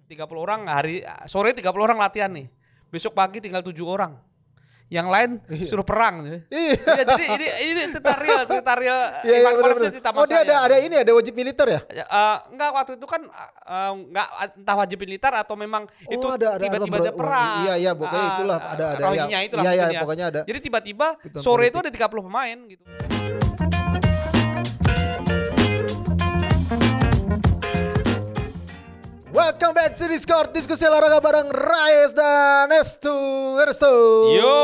30 orang sore 30 orang latihan nih. Besok pagi tinggal 7 orang. Yang lain suruh perang. Iya. Ya, jadi ini cerita real Iya, Ivan Kolev cerita oh dia ada wajib militer ya? Enggak, waktu itu kan enggak entah wajib militer atau memang itu tiba-tiba ada perang. Iya pokoknya itulah ada Rohingya itulah iya maksudnya. pokoknya ada. Jadi tiba-tiba sore itu ada 30 pemain gitu. Welcome back to Discord, diskusi olahraga bareng Rais dan Ernesto. Yo.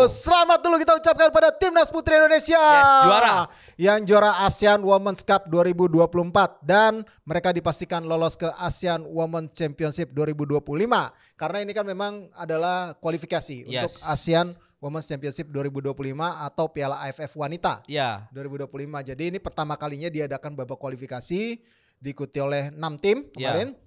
Selamat dulu kita ucapkan pada Timnas Putri Indonesia. Yes, juara. Yang juara ASEAN Women's Cup 2024 dan mereka dipastikan lolos ke ASEAN Women's Championship 2025. Karena ini kan memang adalah kualifikasi untuk ASEAN Women's Championship 2025 atau Piala AFF Wanita 2025. Jadi ini pertama kalinya diadakan babak kualifikasi, diikuti oleh 6 tim kemarin.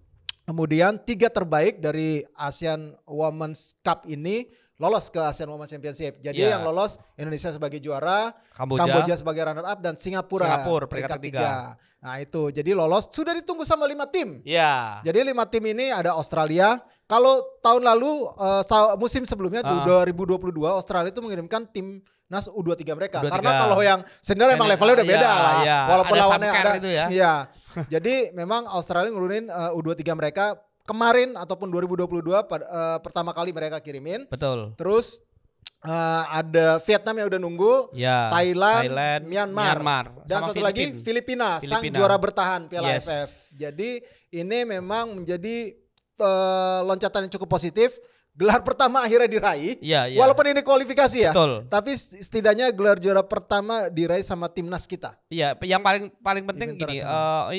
Kemudian 3 terbaik dari ASEAN Women's Cup ini lolos ke ASEAN Women's Championship. Jadi yang lolos Indonesia sebagai juara, Kamboja sebagai runner up dan Singapura peringkat 3. Nah itu jadi lolos, sudah ditunggu sama 5 tim. Jadi 5 tim ini ada Australia. Kalau tahun lalu musim sebelumnya 2022 Australia itu mengirimkan tim Nas U23 mereka. Karena kalau yang senior emang levelnya udah beda lah. Walaupun ada lawannya ada itu ya. Iya. Jadi memang Australia ngurunin U23 mereka kemarin ataupun 2022 pertama kali mereka kirimin. Betul. Terus ada Vietnam yang udah nunggu, Thailand, Myanmar. Dan satu lagi Filipina, sang juara bertahan Piala AFF. Jadi ini memang menjadi loncatan yang cukup positif. Gelar pertama akhirnya diraih, walaupun ini kualifikasi ya. Betul. Tapi setidaknya gelar juara pertama diraih sama timnas kita. Iya, yang paling penting gini,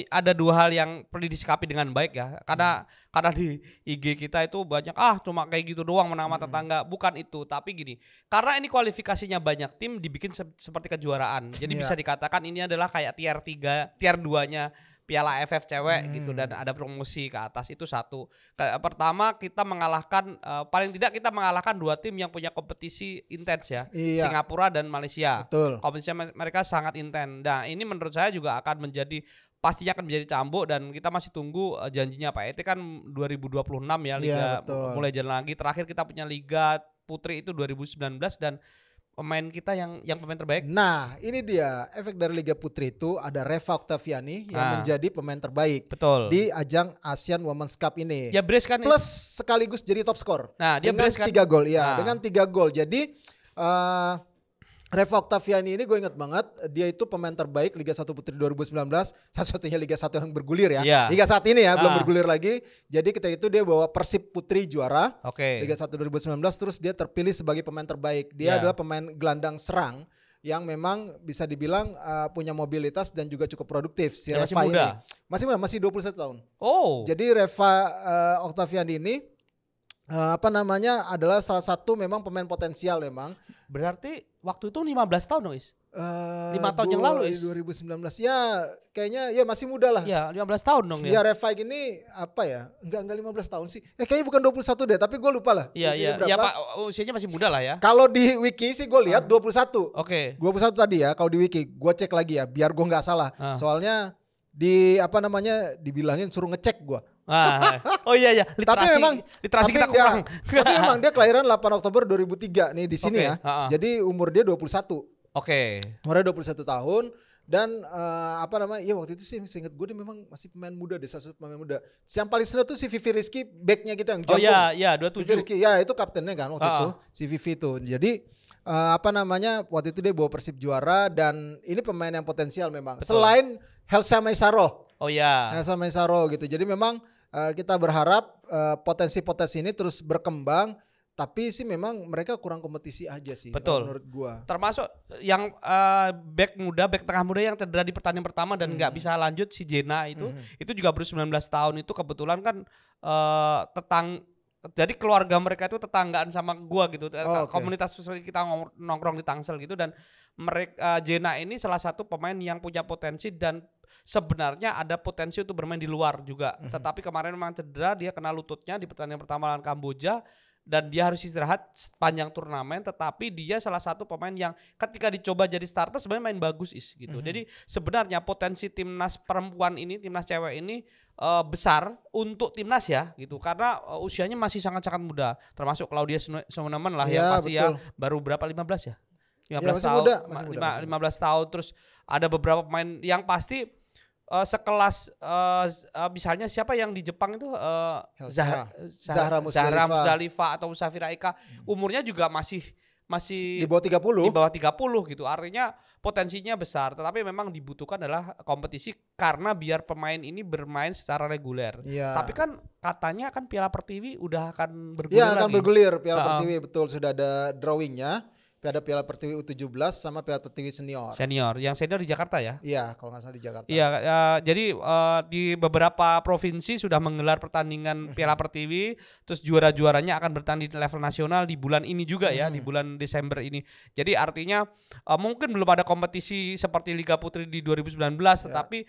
ada 2 hal yang perlu disikapi dengan baik ya. Karena di IG kita itu banyak cuma kayak gitu doang menang sama tetangga, bukan itu. Tapi gini, karena ini kualifikasinya banyak tim dibikin seperti kejuaraan. Jadi bisa dikatakan ini adalah kayak tier 3, tier 2-nya Piala AFF cewek gitu, dan ada promosi ke atas. Itu satu. Pertama kita mengalahkan paling tidak kita mengalahkan 2 tim yang punya kompetisi intens ya. Singapura dan Malaysia. Betul. Kompetisi mereka sangat intens. Nah, ini menurut saya juga akan pastinya akan menjadi cambuk, dan kita masih tunggu janjinya Pak Ete kan 2026 ya liga mulai jalan lagi. Terakhir kita punya liga putri itu 2019 dan pemain kita yang pemain terbaik. Nah, ini dia efek dari Liga Putri itu ada Reva Oktaviani yang menjadi pemain terbaik. Betul. Di ajang ASEAN Women's Cup ini. Ya brace kan. Plus sekaligus jadi top skor. Nah, dia dengan brace kan 3 gol dengan 3 gol. Jadi Reva Oktaviani ini gue inget banget, dia itu pemain terbaik Liga 1 Putri 2019, satu-satunya Liga 1 yang bergulir ya. Liga saat ini ya, belum bergulir lagi. Jadi ketika itu dia bawa Persib Putri juara Liga 1 2019, terus dia terpilih sebagai pemain terbaik. Dia adalah pemain gelandang serang yang memang bisa dibilang punya mobilitas dan juga cukup produktif. Si Reva ini masih muda, masih 21 tahun. Jadi Reva Oktaviani ini adalah salah satu memang pemain potensial memang. Berarti waktu itu 15 tahun dong, Is? 5 tahun yang lalu, Is? 2019 ya kayaknya ya masih muda lah. Ya 15 tahun dong ya. Ya Reva ini enggak 15 tahun sih. Kayaknya bukan 21 deh, tapi gue lupa lah. Iya. Ya Pak, usianya masih muda lah ya. Kalau di wiki sih gue lihat 21. 21 tadi ya, kalau di wiki gue cek lagi ya biar gue nggak salah. Soalnya dibilangin suruh ngecek gue. Iya. Literasi kita kurang. Tapi memang dia kelahiran 8 Oktober 2003 nih di sini ya. Jadi umur dia 21. Umurnya 21 tahun dan waktu itu sih seinget gue dia memang masih pemain muda deh, satu pemain muda. Yang paling senior tuh si Vivi Rizky, backnya kita yang jago. 27. Vivi Rizky, itu kaptennya kan waktu itu, si Vivi tuh. Jadi waktu itu dia bawa Persib juara dan ini pemain yang potensial memang. Betul. Selain Helsa Maisaro. Helsa Maisaro gitu. Jadi memang kita berharap potensi-potensi ini terus berkembang, tapi sih memang mereka kurang kompetisi aja sih. Betul. Menurut gua. Termasuk yang back tengah muda yang cedera di pertandingan pertama dan nggak bisa lanjut, si Jena itu juga baru 19 tahun. Itu kebetulan kan jadi keluarga mereka itu tetanggaan sama gua gitu. Komunitas kita nongkrong di Tangsel gitu, dan mereka Jena ini salah satu pemain yang punya potensi dan sebenarnya ada potensi untuk bermain di luar juga. Tetapi kemarin memang cedera, dia kena lututnya di pertandingan pertama lawan Kamboja dan dia harus istirahat sepanjang turnamen, tetapi dia salah satu pemain yang ketika dicoba jadi starter sebenarnya main bagus gitu. Jadi sebenarnya potensi timnas perempuan ini, timnas cewek ini besar untuk timnas ya gitu, karena usianya masih sangat-sangat muda, termasuk Claudia Seuneman lah yang pasti betul. ya baru berapa 15 ya? 15 masih tahun, muda. 15 tahun. Terus ada beberapa pemain yang pasti sekelas misalnya siapa yang di Jepang itu Zahra Muzdalifah atau Musafir Aika, umurnya juga masih di bawah 30. Di bawah 30 gitu. Artinya potensinya besar, tetapi memang dibutuhkan adalah kompetisi karena biar pemain ini bermain secara reguler. Tapi kan katanya kan Piala Pertiwi udah akan bergulir lagi. Iya, akan bergulir Piala Pertiwi, betul, sudah ada drawingnya. Ada Piala Pertiwi U17 sama Piala Pertiwi Senior. Yang senior di Jakarta ya? Iya, kalau nggak salah di Jakarta. Iya, jadi di beberapa provinsi sudah menggelar pertandingan Piala Pertiwi, terus juara-juaranya akan bertanding di level nasional di bulan ini juga ya, di bulan Desember ini. Jadi artinya mungkin belum ada kompetisi seperti Liga Putri di 2019, tetapi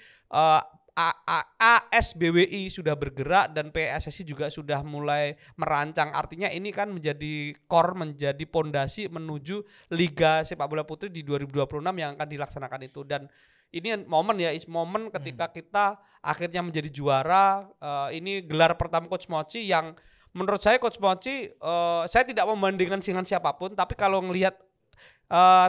ASBWI sudah bergerak dan PSSI juga sudah mulai merancang. Artinya ini kan menjadi core, menjadi pondasi menuju Liga Sepak Bola Putri di 2026 yang akan dilaksanakan itu. Dan ini momen ketika kita akhirnya menjadi juara. Ini gelar pertama Coach Mochi yang menurut saya Coach Mochi, saya tidak membandingkan dengan siapapun, tapi kalau ngelihat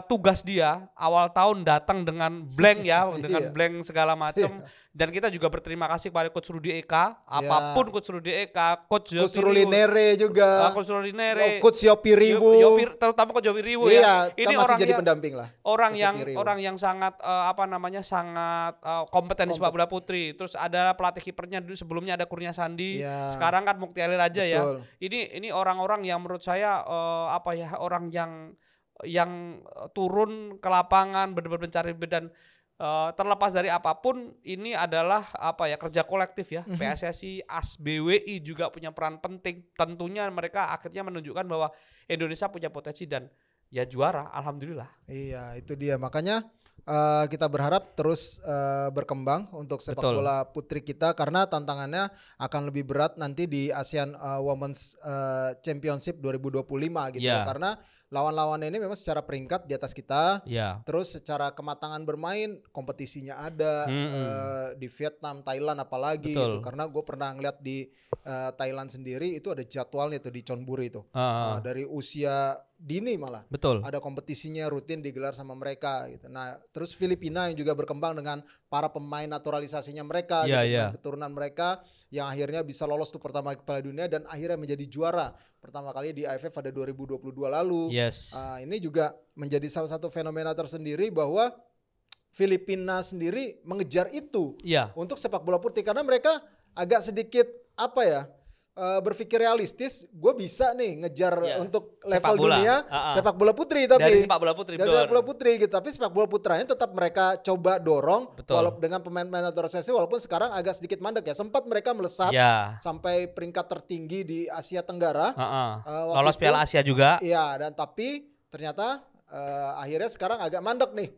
tugas dia awal tahun datang dengan blank ya, dengan blank segala macam. Dan kita juga berterima kasih kepada Coach Rudi Eka, apapun Coach Rudi Eka, Coach Rulinere juga, Coach Rulinere, Coach Yopi Riwu, terutama Coach Yopi Riwu ya. Ini masih jadi pendamping lah. Orang yang sangat sangat kompeten di sepak bola putri. Terus ada pelatih kipernya dulu sebelumnya ada Kurnia Sandi, sekarang kan Mukti Ali Raja ya. Ini orang-orang yang menurut saya orang yang turun ke lapangan benar-benar mencari dan terlepas dari apapun ini adalah kerja kolektif ya. PSSI, ASBWI juga punya peran penting. Tentunya mereka akhirnya menunjukkan bahwa Indonesia punya potensi dan ya juara, alhamdulillah. Iya, itu dia. Makanya kita berharap terus berkembang untuk sepak bola putri kita, karena tantangannya akan lebih berat nanti di ASEAN Women's Championship 2025 gitu. Karena lawan-lawan ini memang secara peringkat di atas kita, terus secara kematangan bermain kompetisinya ada di Vietnam, Thailand apalagi gitu. Karena gue pernah ngeliat di Thailand sendiri itu ada jadwalnya tuh di Chonburi itu dari usia dini malah ada kompetisinya rutin digelar sama mereka gitu. Nah terus Filipina yang juga berkembang dengan para pemain naturalisasinya mereka dengan keturunan mereka yang akhirnya bisa lolos tuh pertama ke Piala Dunia dan akhirnya menjadi juara pertama kali di AFF pada 2022 lalu. Ini juga menjadi salah satu fenomena tersendiri bahwa Filipina sendiri mengejar itu untuk sepak bola putri, karena mereka agak sedikit berpikir realistis. Gue bisa nih ngejar untuk level dunia sepak bola putri, tapi dari sepak bola putri, sepak bola putri gitu. Tapi sepak bola putranya tetap mereka coba dorong walaupun dengan pemain-pemain naturalisasi, walaupun sekarang agak sedikit mandek ya. Sempat mereka melesat sampai peringkat tertinggi di Asia Tenggara, lolos Piala Asia juga. Iya, dan tapi ternyata akhirnya sekarang agak mandek nih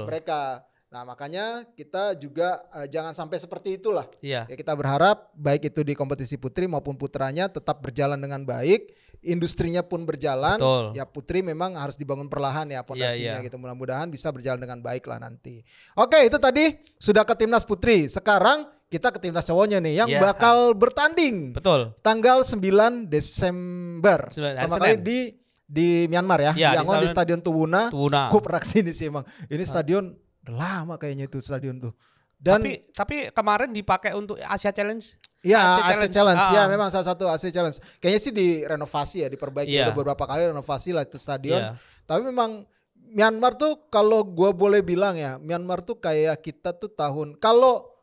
mereka. Nah makanya kita juga jangan sampai seperti itulah. Ya, kita berharap baik itu di kompetisi putri maupun putranya tetap berjalan dengan baik, industrinya pun berjalan. Ya putri memang harus dibangun perlahan ya pondasinya gitu. Mudah-mudahan bisa berjalan dengan baik lah nanti. Oke, itu tadi sudah ke timnas putri. Sekarang kita ke timnas cowoknya nih yang bakal bertanding. Tanggal 9 Desember. Pertama kali di Myanmar ya. Yangon di Stadion Tuwuna. Gue pernah kesini sih emang. Ini stadion udah lama kayaknya itu stadion tuh. Dan tapi kemarin dipakai untuk Asia Challenge. Iya, Asia Challenge. Ya, memang salah satu Asia Challenge. Kayaknya sih direnovasi ya, diperbaiki. Udah beberapa kali renovasi lah itu stadion. Tapi memang Myanmar tuh kalau gue boleh bilang ya, Myanmar tuh kayak kita tuh kalau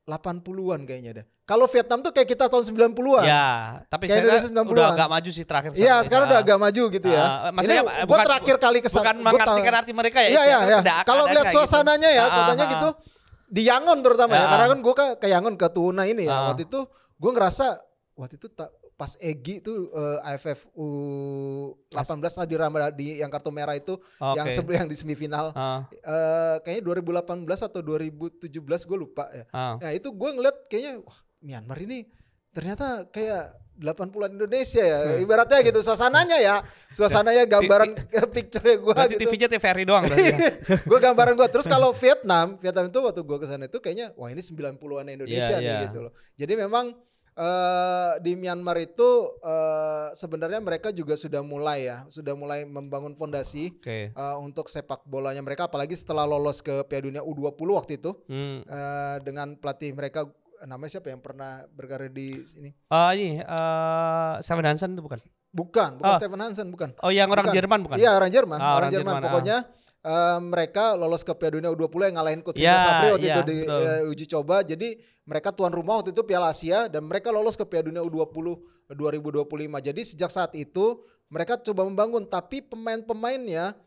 80-an kayaknya deh. Kalau Vietnam tuh kayak kita tahun 90-an. Ya, tapi sekarang udah agak maju sih terakhir. Iya, sekarang udah agak maju gitu ya. Maksudnya gue terakhir kali kesana. Bukan mengartikan arti mereka ya. Iya. Kalau lihat suasananya ya, katanya gitu. Di Yangon terutama ya. Karena kan gue ke Yangon ke Tuna ini ya. Waktu itu gue ngerasa, pas Egy tuh AFF U18 di yang kartu merah itu, yang di semifinal. Kayaknya 2018 atau 2017 gue lupa ya. Nah itu gue ngeliat kayaknya Myanmar ini ternyata kayak 80-an Indonesia ya, ibaratnya gitu suasananya ya, suasananya gambaran picture gue gitu. TV-nya TVRI doang. Gue gambaran gue. Terus kalau Vietnam itu waktu gue kesana itu kayaknya wah ini 90-an Indonesia nih gitu loh. Jadi memang di Myanmar itu sebenarnya mereka juga sudah mulai membangun fondasi untuk sepak bolanya mereka, apalagi setelah lolos ke Piala Dunia U20 waktu itu dengan pelatih mereka. Namanya siapa yang pernah berkarir di sini? Steven Hansen itu bukan? Bukan Steven Hansen, bukan. Oh, yang orang Jerman bukan? Iya, orang Jerman. Orang Jerman. Pokoknya mereka lolos ke Piala Dunia U20 yang ngalahin coach Safri waktu itu di uji coba. Jadi mereka tuan rumah waktu itu Piala Asia dan mereka lolos ke Piala Dunia U20 2025. Jadi sejak saat itu mereka coba membangun, tapi pemain-pemainnya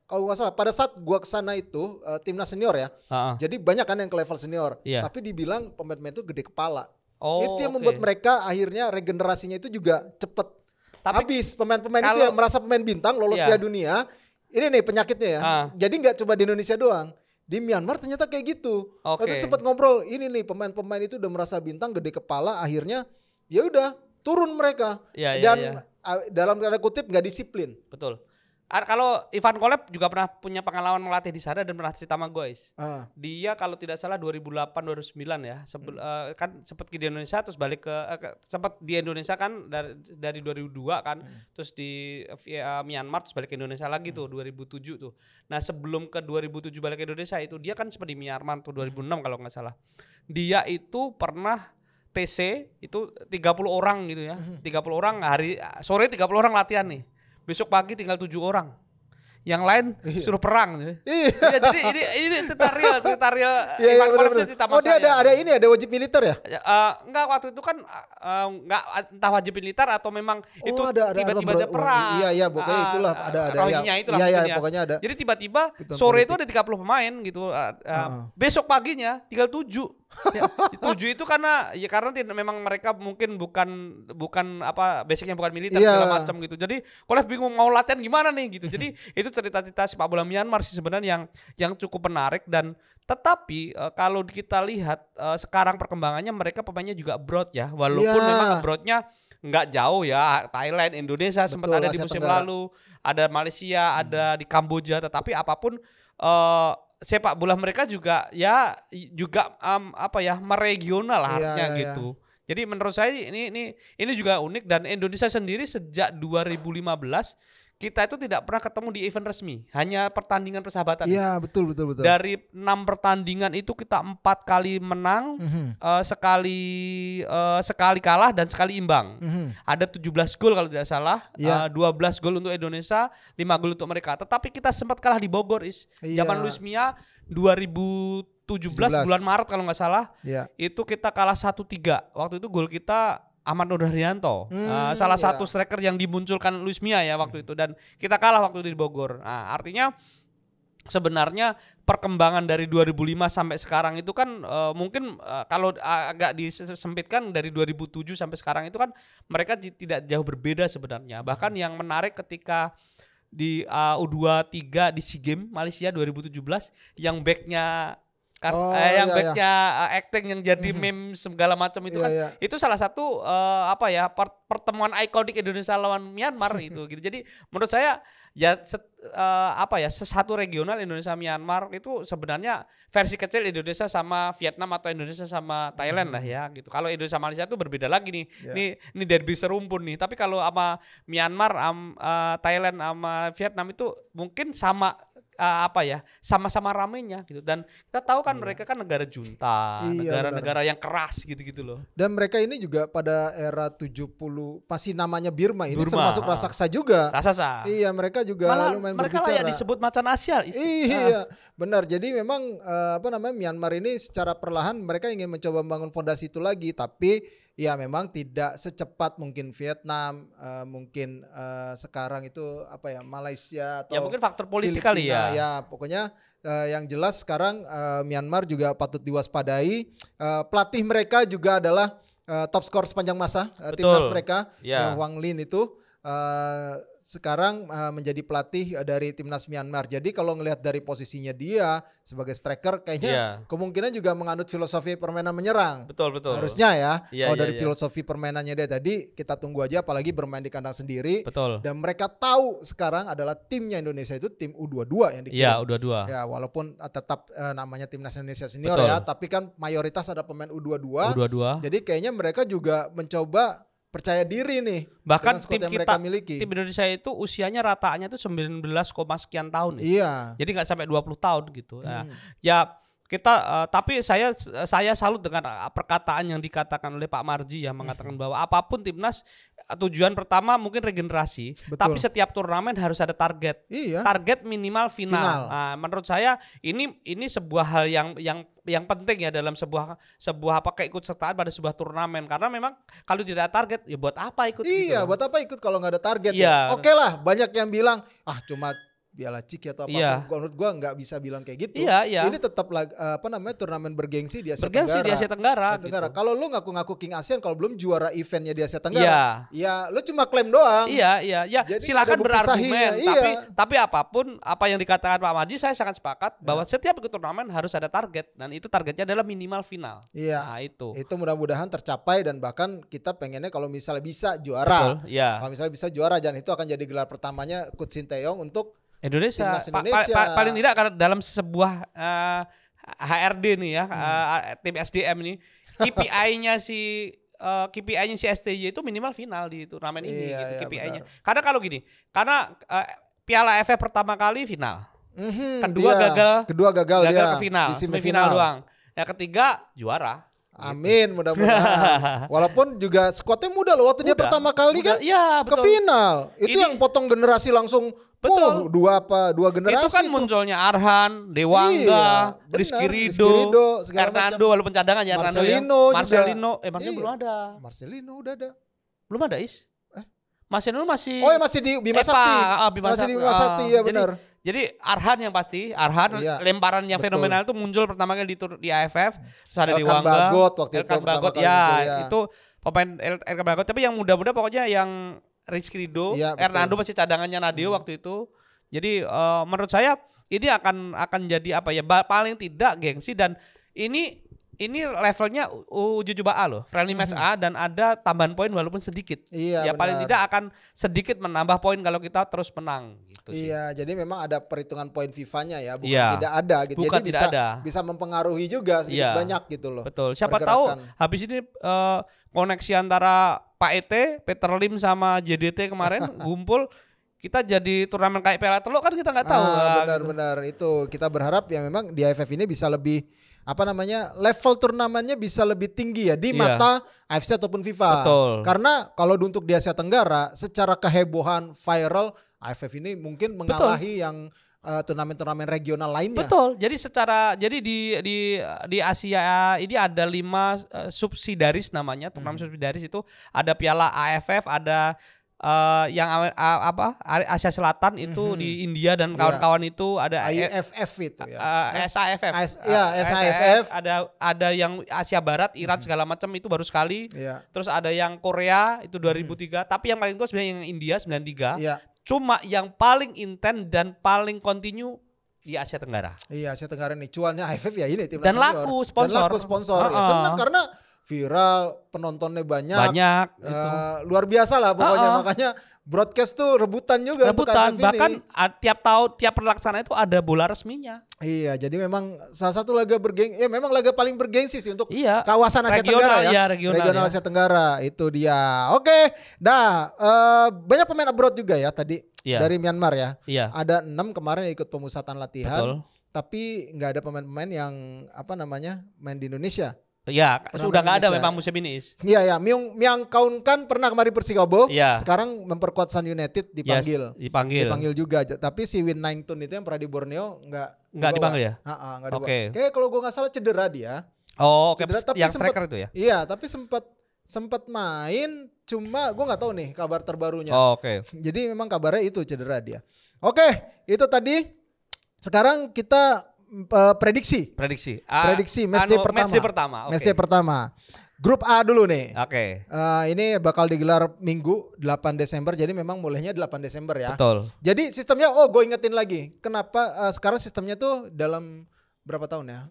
kalau nggak salah pada saat gua kesana itu timnas senior ya, jadi banyak kan yang ke level senior, tapi dibilang pemain-pemain itu gede kepala. Itu yang membuat mereka akhirnya regenerasinya itu juga cepet. Habis pemain-pemain itu yang merasa pemain bintang lolos Piala Dunia, ini nih penyakitnya ya. Jadi nggak cuma di Indonesia doang, di Myanmar ternyata kayak gitu. Waktu itu sempat ngobrol, ini nih pemain-pemain itu udah merasa bintang, gede kepala, akhirnya ya udah turun mereka dan dalam tanda kutip nggak disiplin. Betul. Kalau Ivan Kolev juga pernah punya pengalaman melatih di sana dan pernah cerita sama gue. Dia kalau tidak salah 2008-2009 ya, kan sempat di Indonesia terus balik ke sempat di Indonesia kan dari 2002 kan, terus di Myanmar terus balik ke Indonesia lagi tuh 2007 tuh. Nah sebelum ke 2007 balik ke Indonesia itu dia kan sempat di Myanmar tuh 2006 kalau nggak salah. Dia itu pernah TC itu 30 orang gitu ya, 30 orang sore 30 orang latihan nih. Besok pagi tinggal 7 orang. Yang lain suruh perang. Jadi ini cerita real Ivan Kolev cerita mas saya. Dia ada wajib militer ya? Enggak, waktu itu kan enggak entah wajib militer atau memang itu tiba-tiba ada perang. Iya, pokoknya itulah ada Rohingya itulah. Iya, pokoknya ada. Jadi tiba-tiba sore itu ada 30 pemain gitu. Besok paginya tinggal 7. 7 itu karena memang mereka mungkin bukan basicnya bukan militer segala macam gitu. Jadi Kolev bingung mau latihan gimana nih gitu. Jadi itu cerita-cerita sepak bola Myanmar sih sebenarnya yang cukup menarik. Dan tetapi kalau kita lihat sekarang perkembangannya mereka pemainnya juga abroad ya, walaupun memang abroadnya nggak jauh ya. Thailand, Indonesia sempat ada di musim lalu, ada Malaysia, ada di Kamboja, tetapi apapun sepak bola mereka juga meregional harusnya gitu. Jadi menurut saya ini juga unik, dan Indonesia sendiri sejak 2015 kita itu tidak pernah ketemu di event resmi, hanya pertandingan persahabatan. Iya, betul. Dari 6 pertandingan itu kita 4 kali menang, sekali kalah dan sekali imbang. Ada 17 gol kalau tidak salah, 12 gol untuk Indonesia, 5 gol untuk mereka. Tetapi kita sempat kalah di Bogor, zaman Luis Mia 2017 bulan Maret kalau nggak salah. Itu kita kalah 1-3. Waktu itu gol kita Ahmad Nurharyanto, salah satu striker yang dimunculkan Luis Mia ya waktu itu, dan kita kalah waktu itu di Bogor. Nah, artinya sebenarnya perkembangan dari 2005 sampai sekarang itu kan mungkin kalau agak disempitkan dari 2007 sampai sekarang itu kan mereka tidak jauh berbeda sebenarnya. Bahkan yang menarik ketika di U23 di SEA Games Malaysia 2017 yang backnya acting yang jadi meme segala macam itu itu salah satu pertemuan ikonik Indonesia lawan Myanmar itu gitu. Jadi menurut saya sesatu regional Indonesia Myanmar itu sebenarnya versi kecil Indonesia sama Vietnam atau Indonesia sama Thailand lah ya gitu. Kalau Indonesia Malaysia itu berbeda lagi nih. Ini derby serumpun nih. Tapi kalau sama Myanmar, Thailand sama Vietnam itu mungkin sama-sama ramenya gitu. Dan kita tahu kan mereka kan negara junta, negara-negara yang keras gitu-gitu loh. Dan mereka ini juga pada era 70 masih namanya Burma ini termasuk raksasa juga. Raksasa. Iya, mereka juga lumayan mereka berbicara. Mereka layak disebut macan Asia. Iya, benar. Jadi memang Myanmar ini secara perlahan mereka ingin mencoba membangun fondasi itu lagi, tapi ya memang tidak secepat mungkin Vietnam, mungkin sekarang itu Malaysia atau ya mungkin faktor politik Filipina, kali ya. Ya pokoknya yang jelas sekarang Myanmar juga patut diwaspadai. Pelatih mereka juga adalah top skor sepanjang masa timnas mereka, Wang Lin itu sekarang menjadi pelatih dari timnas Myanmar. Jadi kalau ngelihat dari posisinya dia sebagai striker, kayaknya kemungkinan juga menganut filosofi permainan menyerang. Betul. Harusnya ya. Kalau dari filosofi permainannya dia tadi, kita tunggu aja. Apalagi bermain di kandang sendiri. Betul. Dan mereka tahu sekarang adalah timnya Indonesia itu tim U22 yang dikirim. Iya, U22. Ya, walaupun tetap namanya timnas Indonesia senior ya, tapi kan mayoritas ada pemain U22. Jadi kayaknya mereka juga mencoba percaya diri nih. Bahkan tim kita, tim Indonesia itu usianya rataannya itu 19, sekian tahun. Iya. Jadi nggak sampai 20 tahun gitu. Nah, ya kita tapi saya salut dengan perkataan yang dikatakan oleh Pak Marji ya, mengatakan bahwa apapun timnas tujuan pertama mungkin regenerasi. Betul. Tapi setiap turnamen harus ada target. Iya. Target minimal final. Nah, menurut saya ini sebuah hal yang penting ya dalam sebuah keikutsertaan pada sebuah turnamen, karena memang kalau tidak ada target ya buat apa ikut? Iya, gitu. Buat apa ikut kalau nggak ada target? Ya? Oke lah, banyak yang bilang cuma Piala Ciki atau apa. Menurut gua nggak bisa bilang kayak gitu. Ini tetap turnamen bergengsi di Asia Tenggara. Gitu. Kalau lu ngaku-ngaku King ASEAN, kalau belum juara eventnya di Asia Tenggara, ya lu cuma klaim doang. Iya. Jadi silakan berargumen. Tapi apapun apa yang dikatakan Pak Marji, saya sangat sepakat bahwa setiap ikut turnamen harus ada target, dan itu targetnya adalah minimal final. Iya. Nah, itu mudah-mudahan tercapai, dan bahkan kita pengennya kalau misalnya bisa juara. Betul, iya. Kalau misalnya bisa juara, dan itu akan jadi gelar pertamanya Coach Sinteyong untuk Indonesia. Paling tidak karena dalam sebuah HRD nih ya, tim SDM ini KPI-nya si STY itu minimal final di turnamen ini gitu, KPI-nya. Benar. Karena kalau gini, Piala AFF pertama kali final. Kedua gagal ke final, di semifinal doang. Yang ketiga juara. Amin, mudah-mudahan. Walaupun juga skuadnya muda loh, waktu dia pertama kali kan ke final. Itu yang potong generasi langsung. Betul. Dua generasi. Itu kan munculnya Arhan, Dewangga, Rizky Ridho, Hernando walaupun cadangan ya. Marcelino. Marcelino belum ada. Marcelino udah ada. Belum ada, Is? Marcelino masih. Oh ya, masih di Bima Sakti. Masih di Bima Sakti, ya benar. Jadi Arhan yang pasti, lemparan yang fenomenal itu muncul pertama kali di AFF. Terus ada Dewangga, Elkan Bagot itu pemain Elkan Bagot. Tapi yang muda-muda pokoknya yang Rizky Ridho, Hernando masih cadangannya Nadio waktu itu. Jadi menurut saya ini akan jadi apa ya, paling tidak gengsi, dan ini levelnya uji coba A loh, friendly match A, dan ada tambahan poin walaupun sedikit. Ya paling tidak akan sedikit menambah poin kalau kita terus menang gitu sih. Iya, jadi memang ada perhitungan poin FIFA-nya ya, bukan tidak ada gitu. Bukan jadi bisa mempengaruhi juga sedikit banyak gitu loh. Betul. Siapa tahu habis ini koneksi antara Pak ET, Peter Lim sama JDT kemarin ngumpul, kita jadi turnamen kayak Piala Teluk kan kita nggak tahu. Benar-benar itu kita berharap ya memang di AFF ini bisa lebih level turnamennya bisa lebih tinggi ya di mata AFC ataupun FIFA. Betul. Karena kalau untuk di Asia Tenggara secara kehebohan viral, AFF ini mungkin mengalahi yang turnamen-turnamen regional lainnya. Betul. Jadi di Asia ini ada 5 subsidiaris namanya, turnamen subsidiaris itu ada Piala AFF, ada yang Asia Selatan itu di India dan kawan-kawan itu ada IFF itu ya. SAFF. SAFF. Ada yang Asia Barat, Iran segala macam itu baru sekali. Terus ada yang Korea itu 2003, tapi yang paling tua sebenarnya yang India 93. Cuma yang paling intens dan paling kontinu di Asia Tenggara. Iya, Asia Tenggara nih cuannya AFF ya ini timnas dan senior. Laku sponsor. Ya, senang karena viral, penontonnya banyak luar biasa lah pokoknya. Makanya broadcast tuh rebutan juga. Bahkan tiap pelaksanaan itu ada bola resminya. Iya, jadi memang salah satu laga memang laga paling bergengsi sih untuk kawasan Asia Tenggara ya. Regional Asia Tenggara itu dia. Oke. Nah, banyak pemain abroad juga ya tadi dari Myanmar ya. Ada 6 kemarin yang ikut pemusatan latihan. Betul. Tapi nggak ada pemain-pemain yang main di Indonesia. Ya, sudah nggak ada memang musim ini. Iya, Myang Kaun kan pernah kemari Persikabo. Sekarang memperkuat Sun United dipanggil. Dipanggil juga. Tapi si Win Naington itu yang pernah di Borneo nggak dipanggil ya? Nggak dibawa. Kayak kalau gue nggak salah cedera dia. Oh, oke. Yang striker itu ya? Iya, tapi sempat main. Cuma gue nggak tahu nih kabar terbarunya. Oh, oke. Jadi memang kabarnya itu cedera dia. Oke, itu tadi. Sekarang kita prediksi match day pertama. Okay. Match day pertama. Grup A dulu nih. Oke. Ini bakal digelar Minggu 8 Desember. Jadi memang mulainya 8 Desember ya. Betul. Jadi sistemnya gue ingetin lagi. Kenapa sekarang sistemnya tuh dalam berapa tahun ya?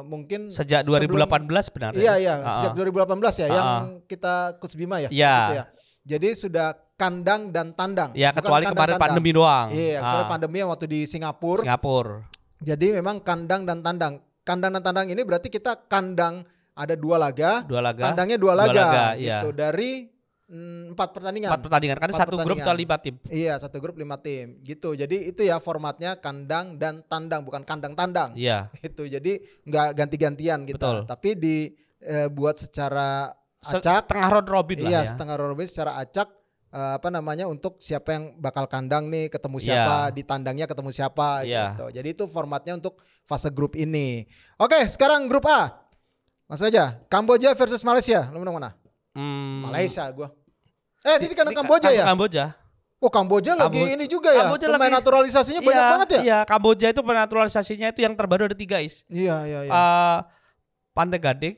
Mungkin sejak 2018 benar. Iya, sejak 2018 ya yang kita Coach Bima ya. Iya. Gitu ya. Jadi sudah kandang dan tandang. Ya, kecuali kemarin pandemi doang. Iya, kecuali pandemi yang waktu di Singapura. Jadi memang kandang dan tandang. Kandang dan tandang ini berarti kita kandang ada 2 laga, tandangnya 2 laga gitu. Iya. Dari 4 pertandingan. 4 pertandingan, kan satu grup atau 5 tim. Iya, satu grup 5 tim gitu. Jadi itu ya formatnya kandang dan tandang, bukan kandang tandang. Iya. Itu jadi nggak ganti-gantian gitu. Betul. Tapi dibuat secara acak. Setengah round robin lah ya. Iya, setengah round robin secara acak. Untuk siapa yang bakal kandang nih ketemu siapa, di tandangnya ketemu siapa gitu. Jadi itu formatnya untuk fase grup ini. Oke, sekarang grup A. Langsung aja, Kamboja versus Malaysia. Lu menang mana? Malaysia gua. Ini kan Kamboja ya? Kamboja. Oh, Kamboja lagi ini juga ya. Pemain naturalisasinya banyak banget ya? Iya, Kamboja itu naturalisasinya itu yang terbaru ada 3 is. Iya. Pantai Gading,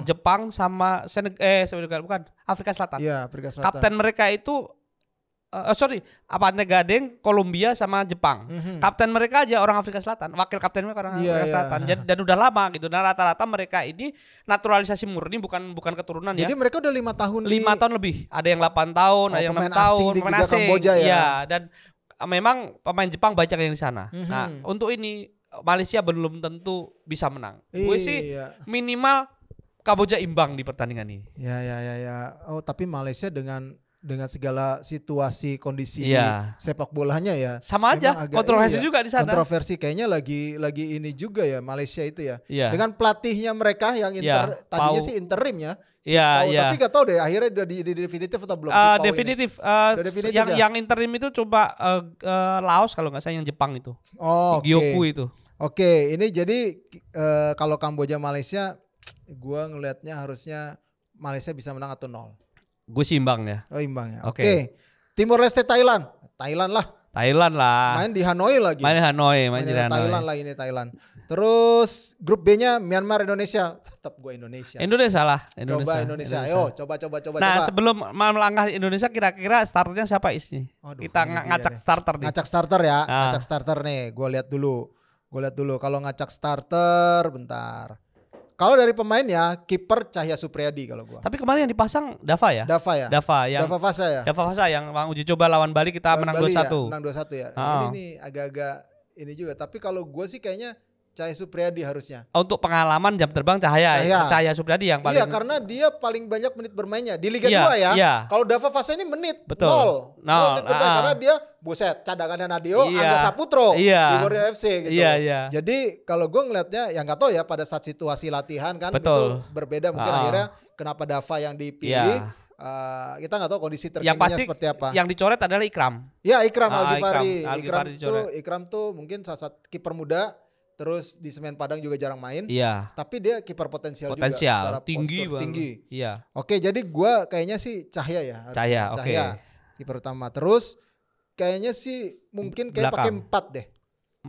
Jepang sama Senegal, bukan, Afrika Selatan. Iya, Afrika Selatan. Kapten mereka itu Pantai Gading, Kolombia sama Jepang. Kapten mereka aja orang Afrika Selatan, wakil kapten mereka orang Afrika Selatan. Dan udah lama gitu. Dan rata-rata mereka ini naturalisasi murni, bukan keturunan. Jadi mereka udah 5 tahun 5 tahun lebih. Ada yang 8 tahun, ada yang 6 tahun, pemain asing. Kamboja ya. Iya, dan memang pemain Jepang banyak yang di sana. Nah, untuk ini Malaysia belum tentu bisa menang. Gue sih minimal Kamboja imbang di pertandingan ini. Ya. Oh, tapi Malaysia dengan segala situasi kondisi sepak bolanya ya sama aja kontroversi juga di sana. Kontroversi kayaknya lagi ini juga ya Malaysia itu ya. Dengan pelatihnya mereka yang tadinya sih interim ya. Tapi gak tahu deh akhirnya udah di definitif atau belum? Definitif. Yang interim itu coba Laos kalau nggak salah, yang Jepang itu. Gyoku itu. Oke, ini jadi kalau Kamboja Malaysia, gua ngelihatnya harusnya Malaysia bisa menang atau 0. Gue sih imbang ya. Oh, imbang ya. Oke. Timor Leste Thailand lah. Main di Hanoi lagi. Main di Hanoi. Thailand. Terus grup B-nya Myanmar Indonesia. Tetap gue Indonesia. Coba Indonesia. Ayo coba. Nah, sebelum melangkah Indonesia, kira-kira starternya siapa isnya? Kita ngacak starter nih. Ngacak starter ya. Ngacak starter nih. Gue lihat dulu. Kalau ngacak starter, bentar. Kalau dari pemain ya kiper Cahya Supriyadi kalau gua. Tapi kemarin yang dipasang Dava ya? Dava Fasa yang uji coba lawan Bali kita menang 2-1. Menang 2-1 ya. Ini nih agak-agak ini juga. Tapi kalau gua sih kayaknya Cahya Supriyadi harusnya. Untuk pengalaman jam terbang Cahya Supriyadi yang paling. Iya, karena dia paling banyak menit bermainnya di Liga 2 ya. Iya. Kalau Dava Fasa ini menit 0 menit bermain karena dia cadangannya Nadio, Angga Saputro di Borneo FC gitu. Iya. Jadi kalau gue ngelihatnya ya nggak tahu ya pada saat situasi latihan kan itu berbeda mungkin akhirnya kenapa Dava yang dipilih. Kita nggak tahu kondisi terkininya seperti apa. Yang dicoret adalah Ikram. Ya, Ikram Al-Ghifari. Ikram tuh mungkin salah satu kiper muda. Terus di Semen Padang juga jarang main. Iya. Tapi dia kiper potensial juga. Secara tinggi. Iya. Oke, jadi gue kayaknya sih Cahya ya. Cahya. Kiper utama. Terus kayaknya sih mungkin kayak pakai 4 deh.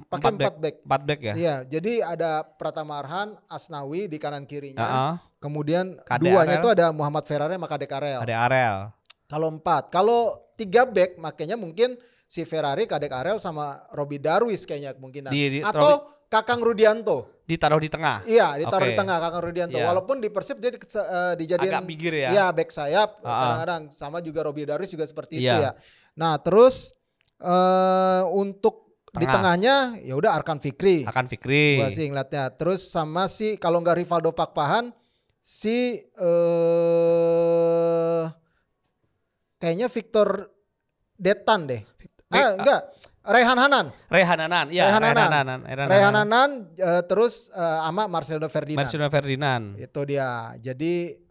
Pakai 4 back ya. Iya, jadi ada Pratama Arhan, Asnawi di kanan kirinya. Kemudian duanya itu ada Muhammad Ferrari sama Kadek Arel. Kalau 4, kalau 3 back makanya mungkin si Ferrari, Kadek Arel sama Robi Darwis kayaknya kemungkinan. Atau Kakang Rudianto. Ditaruh di tengah. Iya, ditaruh di tengah Kakang Rudianto. Walaupun di Persib dia dijadiin agak minggir ya. Iya, back sayap kadang-kadang sama juga Robi Darwis juga seperti itu ya. Nah, terus untuk di tengahnya ya udah Arkan Fikri. Gua sih ngeliatnya. Terus sama si kalau nggak Rivaldo Pakpahan si kayaknya Victor Detan deh. Enggak. Rehan Hanan. Terus sama Marcelo Ferdinand. Itu dia. Jadi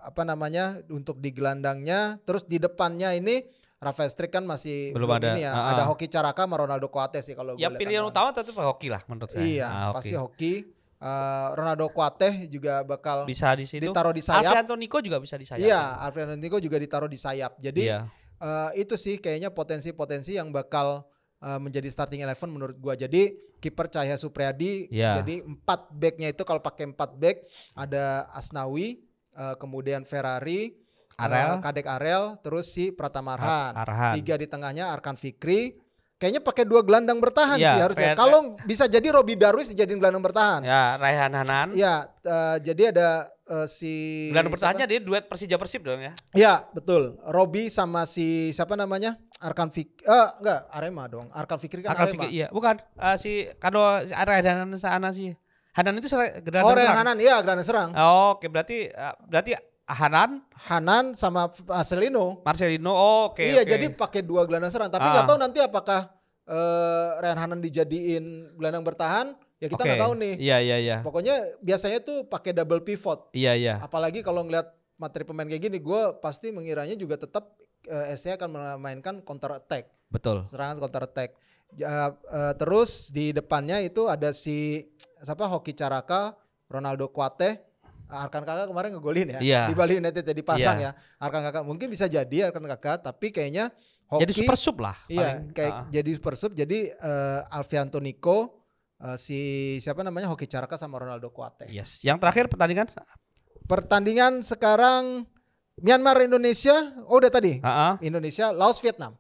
untuk di gelandangnya, terus di depannya ini Rafael Strik kan masih belum ada. Ini ya. Ada Hoki Caraka sama Ronaldo Coates sih kalau gue lihat. Ya pilihan utama tetap Hoki lah menurut saya. Iya, pasti Hoki. Ronaldo Coates juga bakal bisa di situ. Ditaruh di sayap. Alfredo Nico juga bisa di sayap. Iya, Alfredo Nico juga ditaruh di sayap. Jadi itu sih kayaknya potensi-potensi yang bakal menjadi starting 11 menurut gua. Jadi kiper Cahya Supriyadi, jadi 4 backnya itu kalau pakai 4 back ada Asnawi, kemudian Ferrari, Arel. Kadek Arel, terus si Pratama Arhan. 3 di tengahnya Arkan Fikri. Kayaknya pakai 2 gelandang bertahan sih harusnya. Kalau bisa jadi Robi Darwis dijadiin gelandang bertahan. Ya, Raihan Hanan. Ya, jadi ada si gelandang bertahannya dia duet Persija Persib dong ya. Ya, betul. Robi sama si siapa namanya? Arkan Fikri. Enggak, Arema dong. Arkan Fikri kan Arkan Arema. Fikri, iya, bukan. Kalau si Raihan Hanan sana sih. Hanan itu gelandang serang. Raihan Hanan, iya gelandang serang. Oke, berarti Hanan sama Marcelino. Oke. Iya, jadi pakai 2 gelandang serang. Tapi nggak tahu nanti apakah Raihan Hanan dijadiin gelandang bertahan. Ya kita nggak tahu nih. Iya. Pokoknya biasanya tuh pakai double pivot. Iya. Apalagi kalau ngeliat materi pemain kayak gini, gue pasti mengiranya juga tetap SC akan memainkan counter attack. Betul. Serangan counter attack. Terus di depannya itu ada si Hoki Caraka, Ronaldo Kuate. Arkan Kakak kemarin ngegolin ya. Iya. Di Bali United jadi pasang ya. Arkan Kakak mungkin bisa jadi Arkan Kakak, tapi kayaknya Hoki jadi super sub lah. Iya, jadi super sub. Jadi Alfianto Nico, si siapa namanya Hoki Caraka sama Ronaldo Kuate. Yes. Yang terakhir pertandingan sekarang Myanmar Indonesia. Udah tadi. Indonesia Laos Vietnam.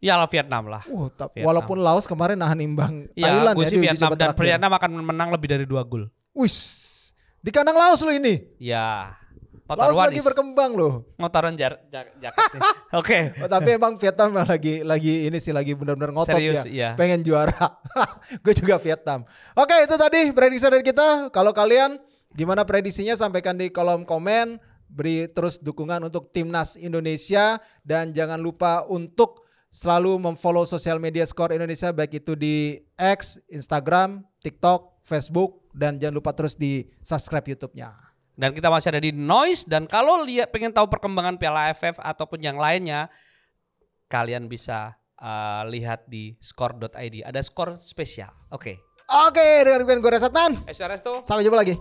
Ya lah Vietnam lah. Vietnam. Walaupun Laos kemarin nahan imbang Thailand ya. Vietnam dan Vietnam akan menang lebih dari 2 gol. Wih. Di kandang Laos lo ini. Ya. Laos lagi berkembang loh. Ngotaran jaket. Oke. Tapi emang Vietnam lagi ini sih lagi benar-benar ngotot. Serius, ya. Iya. Pengen juara. Gue juga Vietnam. Oke, itu tadi prediksi dari kita. Kalau kalian gimana prediksinya sampaikan di kolom komen. Beri terus dukungan untuk Timnas Indonesia dan jangan lupa untuk selalu memfollow sosial media Skor Indonesia baik itu di X, Instagram, TikTok, Facebook dan jangan lupa terus di subscribe YouTube-nya. Dan kita masih ada di Noise dan kalau pengen tahu perkembangan Piala AFF ataupun yang lainnya kalian bisa lihat di skor.id. Ada skor spesial. Oke, dengan gue Resatan. SRS tuh. Sampai jumpa lagi.